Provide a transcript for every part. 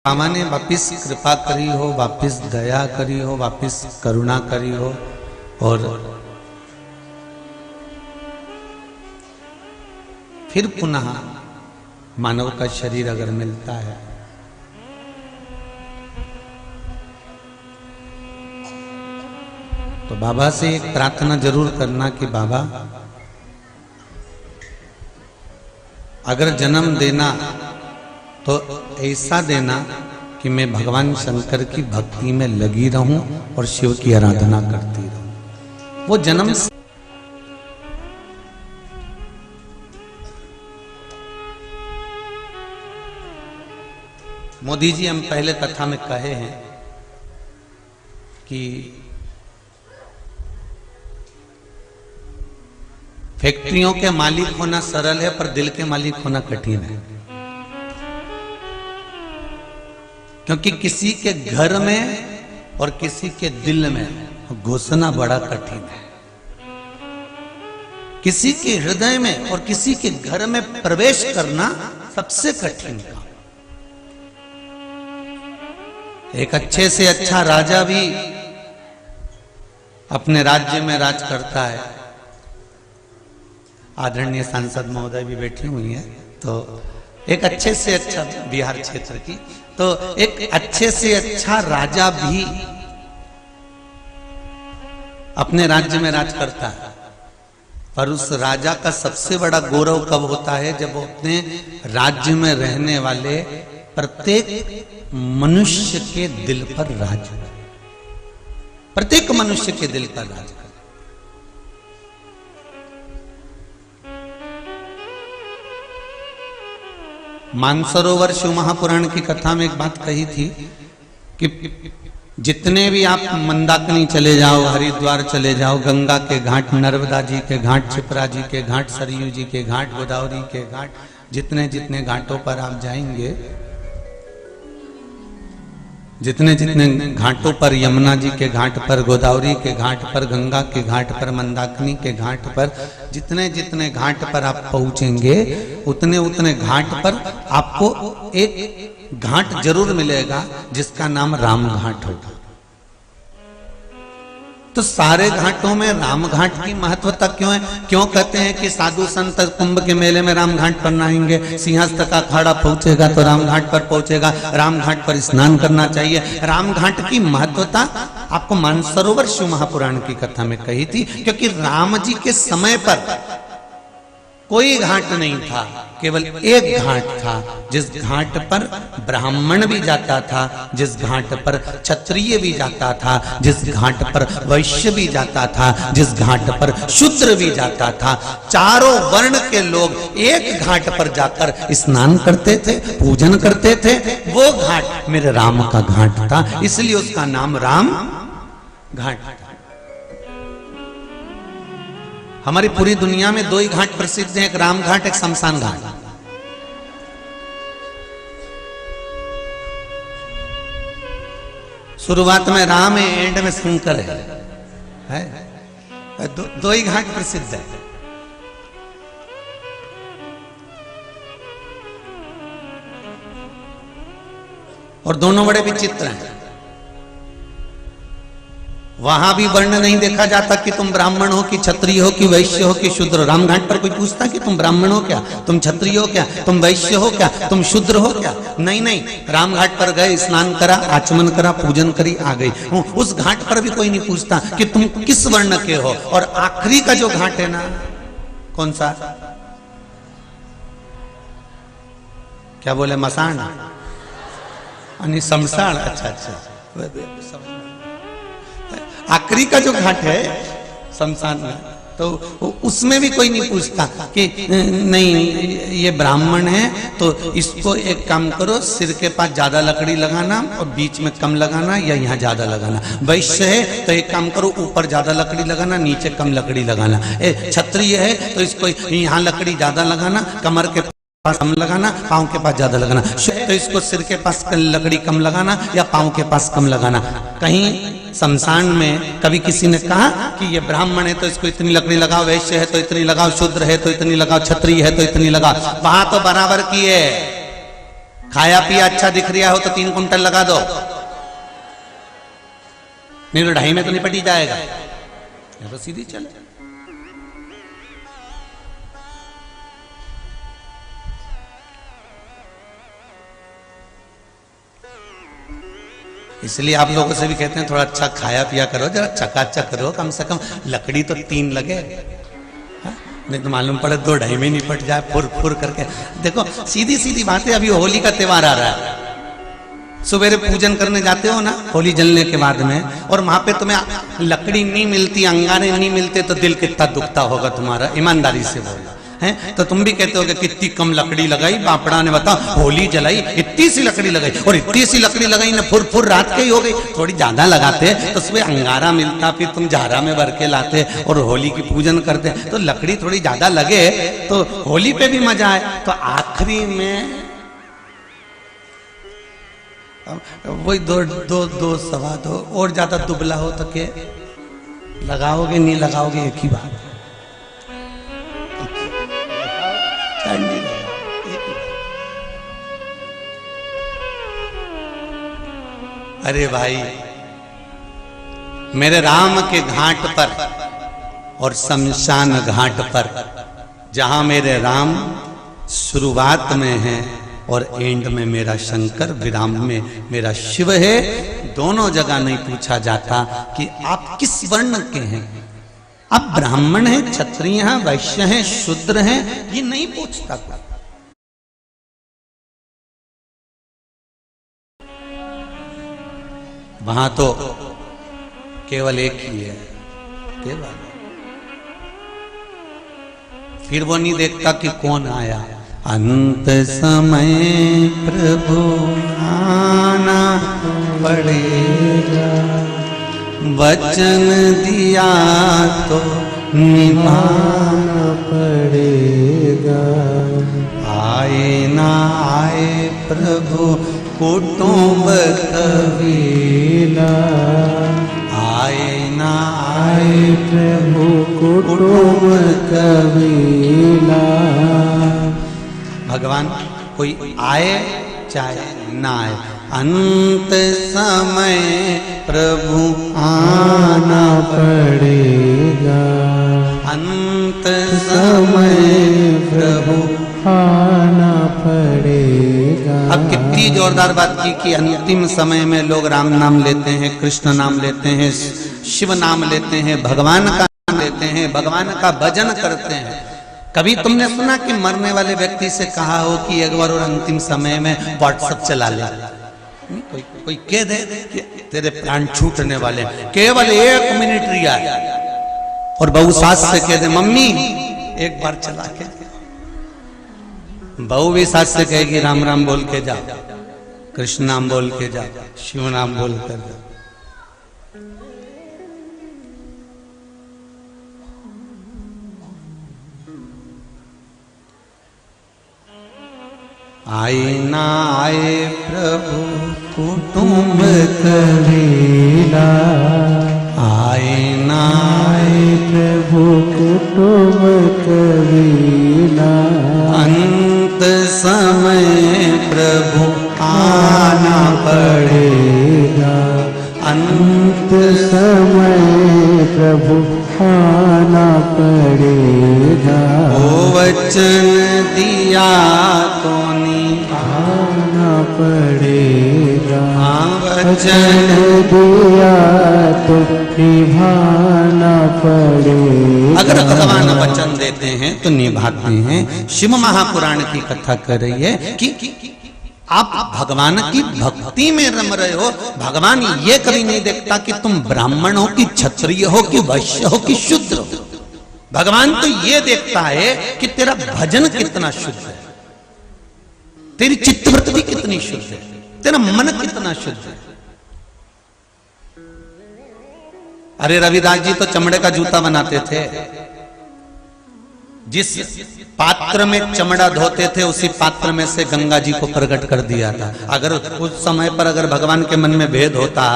बाबा ने वापिस कृपा करी हो, वापिस दया करी हो, वापिस करुणा करी हो और फिर पुनः मानव का शरीर अगर मिलता है तो बाबा से एक प्रार्थना जरूर करना कि बाबा अगर जन्म देना तो ऐसा देना कि मैं भगवान शंकर की भक्ति में लगी रहूं और शिव की आराधना करती रहूं। वो जन्म मोदी जी हम पहले कथा में कहे हैं कि फैक्ट्रियों के मालिक होना सरल है पर दिल के मालिक होना कठिन है, क्योंकि किसी के घर में और किसी के दिल में घुसना बड़ा कठिन है। किसी के हृदय में और किसी के घर में प्रवेश करना सबसे कठिन काम। एक अच्छे से अच्छा राजा भी अपने राज्य में राज करता है। आदरणीय सांसद महोदय भी बैठी हुई हैं, तो एक अच्छे से अच्छा बिहार क्षेत्र की, तो एक अच्छे से अच्छा राजा भी अपने राज्य में राज करता है, पर उस राजा का सबसे बड़ा गौरव कब होता है? जब वो अपने राज्य में रहने वाले प्रत्येक मनुष्य के दिल पर राज करे, प्रत्येक मनुष्य के दिल पर राज करे। मानसरोवर शिव महापुराण की कथा में एक बात कही थी कि जितने भी आप मंदाकिनी चले जाओ, हरिद्वार चले जाओ, गंगा के घाट, नर्मदा जी के घाट, क्षिप्रा जी के घाट, सरयू जी के घाट, गोदावरी के घाट, जितने जितने घाटों पर आप जाएंगे, जितने जितने घाटों पर, यमुना जी के घाट पर, गोदावरी के घाट पर, गंगा के घाट पर, मंदाकिनी के घाट पर, जितने जितने घाट पर आप पहुंचेंगे उतने उतने घाट पर आपको एक घाट जरूर मिलेगा जिसका नाम राम घाट होगा। तो सारे घाटों में राम घाट की महत्वता क्यों है? क्यों कहते हैं कि साधु संत कुंभ के मेले में राम घाट पर नहाएंगे, सिंहस्थ का अखाड़ा पहुंचेगा तो राम घाट पर पहुंचेगा, राम घाट पर स्नान करना चाहिए। राम घाट की महत्वता आपको मानसरोवर शिव महापुराण की कथा में कही थी, क्योंकि राम जी के समय पर कोई घाट नहीं था, केवल एक घाट था जिस घाट पर ब्राह्मण भी जाता था, जिस घाट पर क्षत्रिय भी जाता था, जिस घाट पर वैश्य भी जाता था, जिस घाट पर शूद्र भी जाता था। चारों वर्ण के लोग एक घाट पर जाकर स्नान करते थे, पूजन करते थे। वो घाट मेरे राम का घाट था, इसलिए उसका नाम राम घाट था। हमारी पूरी दुनिया में दो ही घाट प्रसिद्ध हैं, एक राम घाट, एक शमशान घाट। शुरुआत में राम है, एंड में शंकर है? दो ही घाट प्रसिद्ध है। और दोनों बड़े विचित्र हैं। वहां भी वर्ण नहीं देखा जाता कि तुम ब्राह्मण हो कि क्षत्रिय हो कि वैश्य हो कि शूद्र। राम घाट पर कोई पूछता कि तुम ब्राह्मण हो क्या, तुम क्षत्रिय हो क्या, तुम वैश्य हो क्या, तुम शूद्र हो क्या? नहीं नहीं, राम घाट पर गए, स्नान करा, आचमन करा, पूजन करी, आ गई। उस घाट पर भी कोई नहीं पूछता कि तुम किस वर्ण के हो। और आखिरी का जो घाट है ना, कौन सा? क्या बोले? मसान यानी शमशान। अच्छा अच्छा, आखिरी का जो घाट है शमशान में, तो उसमें भी कोई नहीं पूछता कि नहीं ये ब्राह्मण है तो इसको एक काम करो, सिर के पास ज्यादा लकड़ी लगाना और बीच में कम लगाना, या यहाँ ज्यादा लगाना। वैश्य है तो एक काम करो, ऊपर ज्यादा लकड़ी लगाना, नीचे कम लकड़ी लगाना। क्षत्रिय है तो इसको यहाँ लकड़ी ज्यादा लगाना, कमर के पास कम लगाना, पाँव के पास ज्यादा लगाना। तो इसको सिर के पास लकड़ी कम लगाना या पाँव के पास कम लगाना। कहीं शमशान में कभी किसी ने कहा कि ये ब्राह्मण है तो इसको इतनी लकड़ी लगाओ, वैश्य है तो इतनी लगाओ, शूद्र है तो इतनी लगाओ, क्षत्रिय है तो इतनी लगाओ? वहां तो बराबर की है। खाया पिया अच्छा दिख रहा हो तो 3 कुंटल लगा दो, नहीं तो 2.5 में तो निपट ही जाएगा। ये तो सीधी चले। इसलिए आप लोगों से भी कहते हैं थोड़ा अच्छा खाया पिया करो, जरा चकाचक करो, कम से कम लकड़ी तो 3 लगे, नहीं तो मालूम पड़े 2-2.5 में निपट जाए फुर फुर करके। देखो सीधी सीधी बातें। अभी होली का त्योहार आ रहा है, सवेरे पूजन करने जाते हो ना होली जलने के बाद में, और वहां पे तुम्हें लकड़ी नहीं मिलती, अंगारे नहीं मिलते, तो दिल कितना दुखता होगा तुम्हारा, ईमानदारी से बोलो हैं। तो तुम भी कहते हो कि कितनी कम लकड़ी लगाई, बापड़ा ने बता होली जलाई इतनी सी लकड़ी लगाई, और इतनी सी लकड़ी लगाई ना फुर फुर रात के ही हो गई। थोड़ी ज्यादा लगाते तो उसमें अंगारा मिलता, फिर तुम झारा में भर के लाते और होली की पूजन करते, तो लकड़ी थोड़ी ज्यादा लगे तो होली पे भी मजा आए। तो आखिरी में वही 2 सवा 2 और ज्यादा दुबला हो तो के लगाओगे, नहीं लगाओगे एक ही बात। अरे भाई, मेरे राम के घाट पर और शमशान घाट पर, जहां मेरे राम शुरुआत में है और एंड में मेरा शंकर, विराम में मेरा शिव है, दोनों जगह नहीं पूछा जाता कि आप किस वर्ण के हैं, आप ब्राह्मण हैं, क्षत्रिय हैं, वैश्य हैं, शूद्र हैं, ये नहीं पूछता। वहां तो केवल एक ही है, केवल। फिर वो नहीं देखता कि कौन आया। अंत समय प्रभु आना पड़ेगा, वचन दिया तो निभाना पड़ेगा। आए ना आए प्रभु कुटुंब कबीला, आए ना आए प्रभु कुटुंब कबीला। भगवान कोई आए चाहे ना आए, अंत समय प्रभु आना पड़ेगा, अंत समय प्रभु आना पड़ेगा। अब कितनी जोरदार बात की कि अंतिम समय में लोग राम नाम लेते हैं, कृष्ण नाम लेते हैं, शिव नाम लेते हैं, भगवान का नाम लेते हैं, भगवान का भजन करते हैं। कभी तुमने सुना कि मरने वाले व्यक्ति से कहा हो कि एक बार और अंतिम समय में व्हाट्सएप चला ले? कोई कह दे कि तेरे प्राण छूटने वाले, केवल 1 मिनट रिया, और बहू सास से कह दे मम्मी एक बार चला के। बहू भी सास से कहेगी राम राम बोल के जा, कृष्ण नाम बोल के जा, शिव नाम बोल कर जा। आए ना आए प्रभु कुटुंब कबीला, आए ना आए प्रभु कुटुंब कबीला। अंत समय प्रभु आना पड़ेगा, अंत समय प्रभु आना पड़ेगा। ओ वचन दिया तो निभाना पड़ेगा, वचन दिया तो निभाना पड़ेगा। अगर भगवान वचन देते हैं तो निभाते हैं। शिव महापुराण की कथा कर रही है कि आप भगवान की भक्ति में रम रहे हो। भगवान ये कभी नहीं देखता कि तुम ब्राह्मण हो कि क्षत्रिय हो कि वैश्य हो कि शूद्र हो। भगवान तो ये देखता है कि तेरा भजन कितना शुद्ध है, तेरी चित्तवृत्ति कितनी शुद्ध है, तेरा मन कितना शुद्ध है। अरे रविदास जी तो चमड़े का जूता बनाते थे। जिस पात्र में चमड़ा धोते थे उसी पात्र में से गंगा जी को प्रकट कर दिया था। अगर उस समय पर अगर भगवान के मन में भेद होता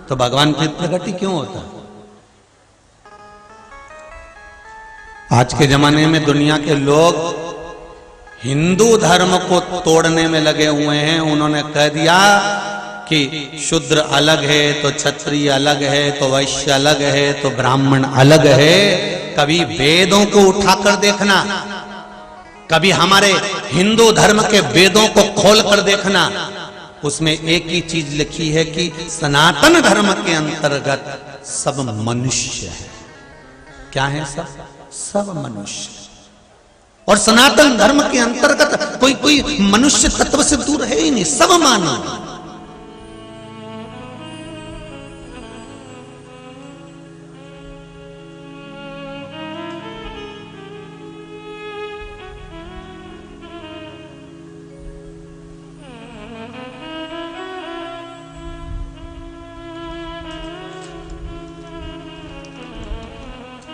तो भगवान फिर प्रकट ही क्यों होता? आज के जमाने में दुनिया के लोग हिंदू धर्म को तोड़ने में लगे हुए हैं। उन्होंने कह दिया कि शूद्र अलग है तो क्षत्रिय अलग है तो वैश्य अलग है तो ब्राह्मण अलग है। कभी वेदों को उठाकर देखना, कभी हमारे हिंदू धर्म के वेदों को खोल कर देखना, उसमें एक ही चीज लिखी है कि सनातन धर्म के अंतर्गत सब मनुष्य है। क्या है? सब मनुष्य। और सनातन धर्म के अंतर्गत कोई मनुष्य तत्व से दूर है ही नहीं, सब मानव।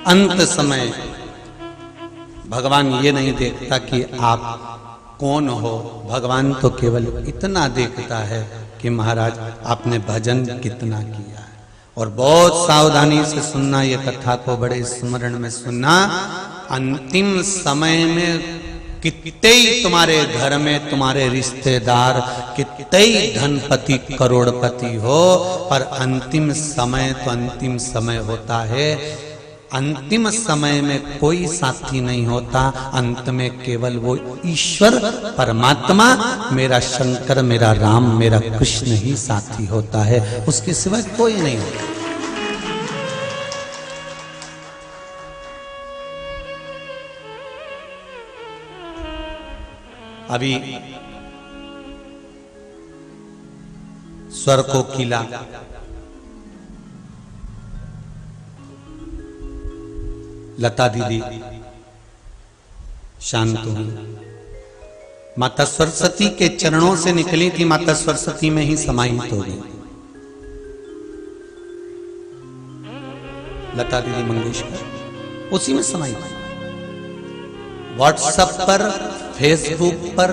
अंत समय भगवान ये नहीं देखता कि आप कौन हो, भगवान तो केवल इतना देखता है कि महाराज आपने भजन कितना किया है। और बहुत सावधानी से सुनना, ये कथा को बड़े स्मरण में सुनना। अंतिम समय में कितने ही तुम्हारे घर में तुम्हारे रिश्तेदार, कितने ही धनपति करोड़पति हो, पर अंतिम समय तो अंतिम समय होता है। अंतिम समय में कोई साथी नहीं होता, अंत में केवल वो ईश्वर परमात्मा, मेरा शंकर, मेरा राम, मेरा कृष्ण ही साथी होता है, उसके सिवा कोई नहीं होता। अभी स्वर को किला लता दीदी शांत हुई, माता सरस्वती के चरणों से निकली थी, माता सरस्वती में ही समाहित हो गई। लता दीदी मंगेशकर उसी में समाहित। व्हाट्सएप पर, फेसबुक पर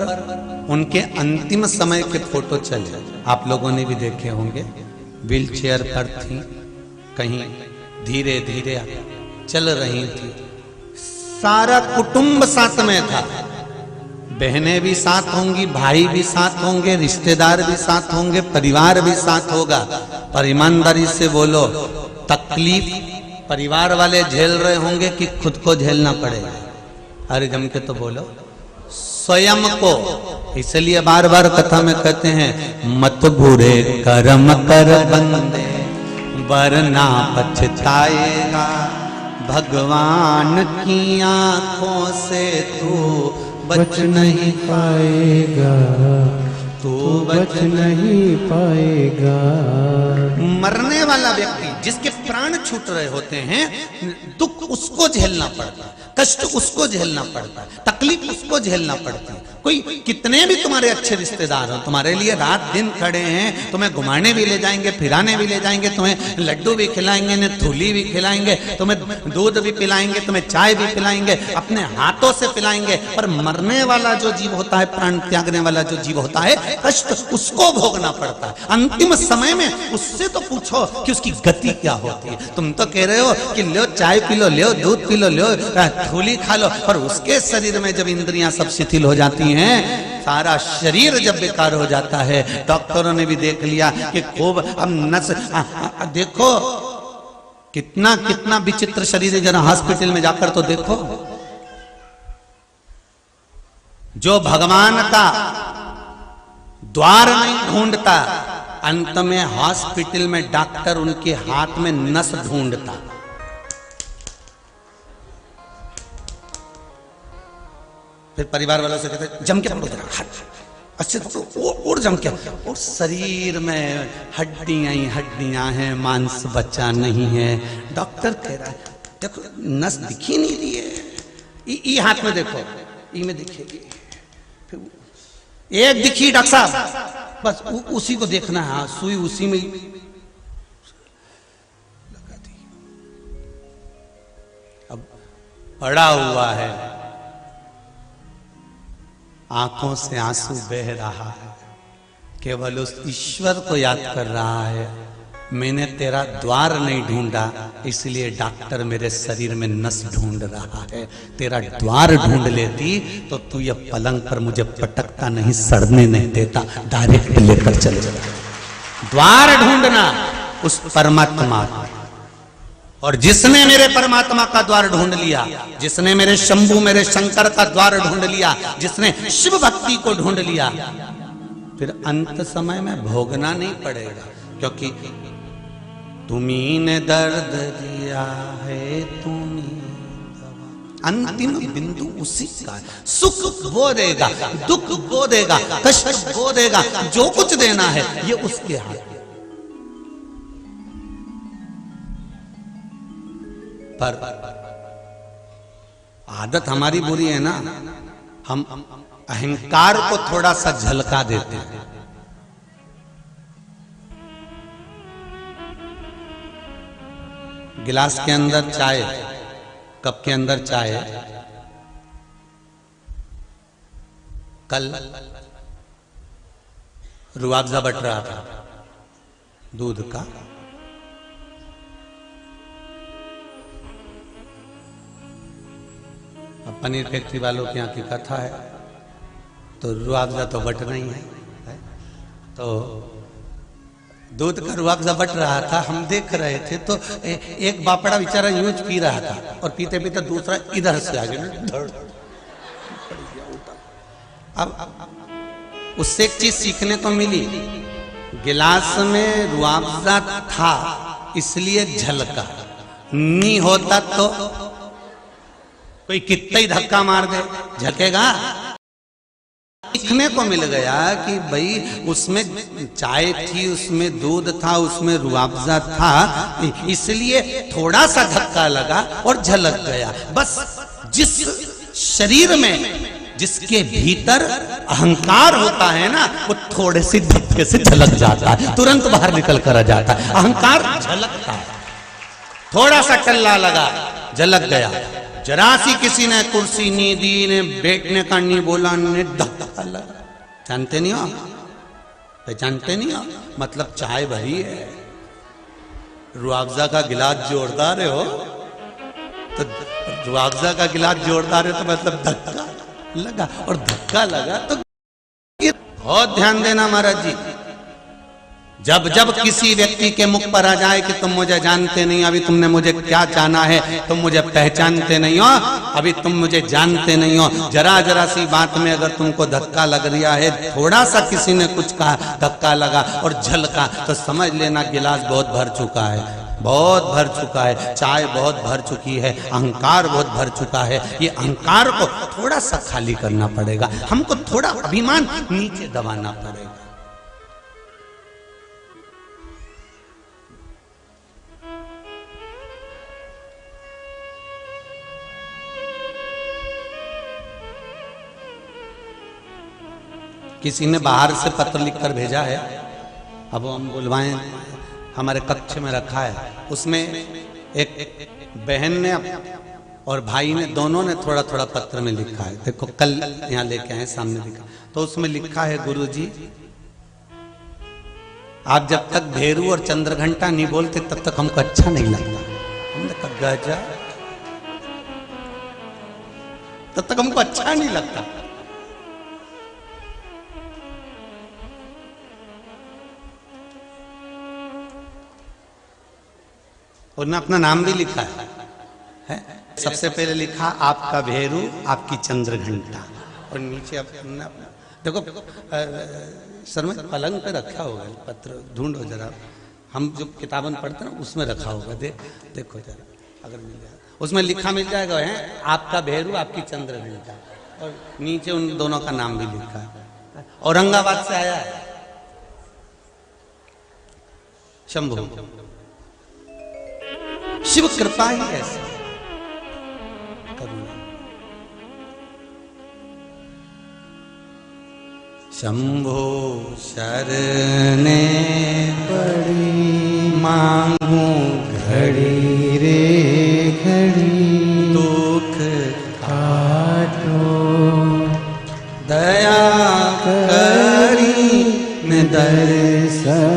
उनके अंतिम समय के फोटो चले, आप लोगों ने भी देखे होंगे। व्हील चेयर पर थी, कहीं धीरे धीरे चल रही थी, सारा कुटुंब साथ में था, बहनें भी साथ होंगी, भाई भी साथ होंगे, रिश्तेदार भी साथ होंगे, परिवार भी साथ होगा। पर ईमानदारी से बोलो, तकलीफ परिवार वाले झेल रहे होंगे कि खुद को झेलना पड़ेगा? अरे जम के तो बोलो, स्वयं को। इसलिए बार बार कथा में कहते हैं, मत बुरे कर्म कर बंदे वरना पछताएगा, भगवान की आंखों से तू बच नहीं पाएगा, तू बच नहीं पाएगा। मरने वाला व्यक्ति, जिसके प्राण छूट रहे होते हैं, दुख उसको झेलना पड़ता है, कष्ट उसको झेलना पड़ता है, तकलीफ उसको झेलना पड़ती है। कोई कितने भी तुम्हारे अच्छे रिश्तेदार हो, तुम्हारे लिए रात दिन खड़े हैं, तुम्हें घुमाने भी ले जाएंगे, फिराने भी ले जाएंगे, तुम्हें लड्डू भी खिलाएंगे, ने थूली भी खिलाएंगे, तुम्हें दूध भी पिलाएंगे, तुम्हें चाय भी पिलाएंगे, अपने हाथों से पिलाएंगे। पर मरने वाला जो जीव होता है, प्राण त्यागने वाला जो जीव होता है, कष्ट उसको भोगना पड़ता है। अंतिम समय में उससे तो पूछो कि उसकी गति क्या होती है। तुम तो कह रहे हो कि लो चाय पी लो, लो दूध पी लो, लो थूली खा लो, पर उसके शरीर में जब इंद्रियां सब शिथिल हो जाती हैं, सारा शरीर जब बेकार हो जाता है, डॉक्टरों ने भी देख लिया कि खूब अब नस देखो कितना कितना विचित्र शरीर है। जरा हॉस्पिटल में जाकर तो देखो, जो भगवान का द्वार नहीं ढूंढता, अंत में हॉस्पिटल में डॉक्टर उनके हाथ में नस ढूंढता। फिर परिवार वालों से कहते जम के पकड़ो, जरा अच्छे पकड़ो, और जम के। और शरीर में हड्डियां ही हड्डियां हैं, मांस बचा नहीं है। डॉक्टर कह रहा है देखो नस दिखी नहीं रही है, ई हाथ में देखो, ई में दिखेगी। एक दिखी डॉक्टर साहब, बस उसी को देखना है, सुई उसी में लगा दी। अब पड़ा हुआ है, आंखों से आंसू बह रहा है, केवल उस ईश्वर को याद कर रहा है। मैंने तेरा द्वार नहीं ढूंढा, इसलिए डॉक्टर मेरे शरीर में नस ढूंढ रहा है। तेरा द्वार ढूंढ लेती तो तू ये पलंग पर मुझे पटकता नहीं, सड़ने नहीं देता, डायरेक्ट लेकर चले जाता। द्वार ढूंढना उस परमात्मा, और जिसने मेरे परमात्मा का द्वार ढूंढ लिया, जिसने मेरे शंभु मेरे शंकर का द्वार ढूंढ लिया, जिसने शिव भक्ति को ढूंढ लिया, फिर अंत समय में भोगना नहीं पड़ेगा, क्योंकि तुम्ही ने दर्द दिया है, तुम्ही दवा। अंतिम बिंदु उसी का है। सुख वो देगा, दुख वो देगा, कष्ट वो देगा, जो कुछ देना है ये उसके हाथ। पर आदत हमारी बुरी है ना, हम अहंकार को थोड़ा सा झलका देते हैं। गिलास के अंदर चाय, कप के अंदर चाय, कल रुआवजा बट रहा था दूध का, पनीर फैक्ट्री वालों के यहाँ की कथा है, तो रुआवजा तो बट नहीं है, तो दूध का रुआवजा बट रहा था, हम देख रहे थे, तो एक बापड़ा बेचारा यूं पी रहा था, और पीते पीते दूसरा इधर से आ गया। अब उससे एक चीज सीखने को मिली, गिलास में रुआवजा था इसलिए झलका, नहीं होता तो कोई कितना ही धक्का मार दे झलकेगा। सीखने को मिल गया कि भाई उसमें चाय थी, उसमें दूध था, उसमें रुआवजा था, इसलिए थोड़ा सा धक्का लगा और झलक गया। बस जिस शरीर में, जिसके भीतर अहंकार होता है ना, वो थोड़े से धक्के से झलक जाता है, तुरंत बाहर निकल कर आ जाता है। अहंकार झलकता है, थोड़ा सा टल्ला लगा, झलक गया। जरा सी किसी ने कुर्सी नहीं दी, ने बैठने का नहीं बोला, ने धक्का लगा। जानते नहीं हो, पहचानते नहीं हो, मतलब चाय भरी है, रुआवजा का गिलास जोरदार है हो, तो रुआवजा का गिलास जोरदार है तो मतलब धक्का लगा, और धक्का लगा तो बहुत ध्यान देना महाराज जी। जब जब किसी व्यक्ति के मुख पर आ जाए कि तुम मुझे जानते नहीं, अभी तुमने मुझे क्या जाना है, तुम मुझे पहचानते नहीं हो, अभी तुम मुझे जानते नहीं हो, जरा जरा सी बात में अगर तुमको धक्का लग रहा है, थोड़ा सा किसी ने कुछ कहा, धक्का लगा और झलका, तो समझ लेना गिलास बहुत भर चुका है, बहुत भर चुका है, चाय बहुत भर चुकी है, अहंकार बहुत भर चुका है। ये अहंकार को थोड़ा सा खाली करना पड़ेगा, हमको थोड़ा अभिमान नीचे दबाना पड़ेगा। किसी ने बाहर से पत्र लिखकर भेजा है, अब हम बुलवाएं, हमारे कक्ष में रखा है, उसमें एक बहन ने और भाई ने, दोनों ने थोड़ा थोड़ा पत्र में लिखा है। देखो कल यहाँ लेके आए, सामने लिखा, तो उसमें लिखा है, गुरुजी आप जब तक भेरू और चंद्रघंटा नहीं बोलते तब तक हमको अच्छा नहीं लगता। हमने कहा गजा, तब तक हमको अच्छा नहीं लगता। उन्होंने अपना नाम भी लिखा है? सबसे पहले लिखा आपका भेरू, आपकी चंद्रघंटा, और नीचे अपना देखो सर में पलंग पे रखा होगा पत्र, ढूंढो जरा, हम जो किताबन पढ़ते हैं उसमें रखा होगा, देखो जरा अगर मिल जाए, उसमें लिखा मिल जाएगा है आपका भेरू, आपकी चंद्रघंटा, और नीचे उन दोनों का नाम भी लिखा है। औरंगाबाद से आया है शंभू, शिव कृपा ही ऐसी करुणा। शंभो शरणे पड़ी, मांगू घड़ी रे घड़ी, दुख काटो दया करी, मैं दर्शन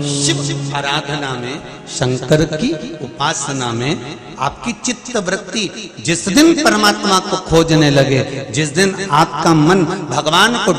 शिव आराधना में, शंकर की उपासना में आपकी चित्त वृत्ति जिस दिन परमात्मा को खोजने लगे, जिस दिन आपका मन भगवान को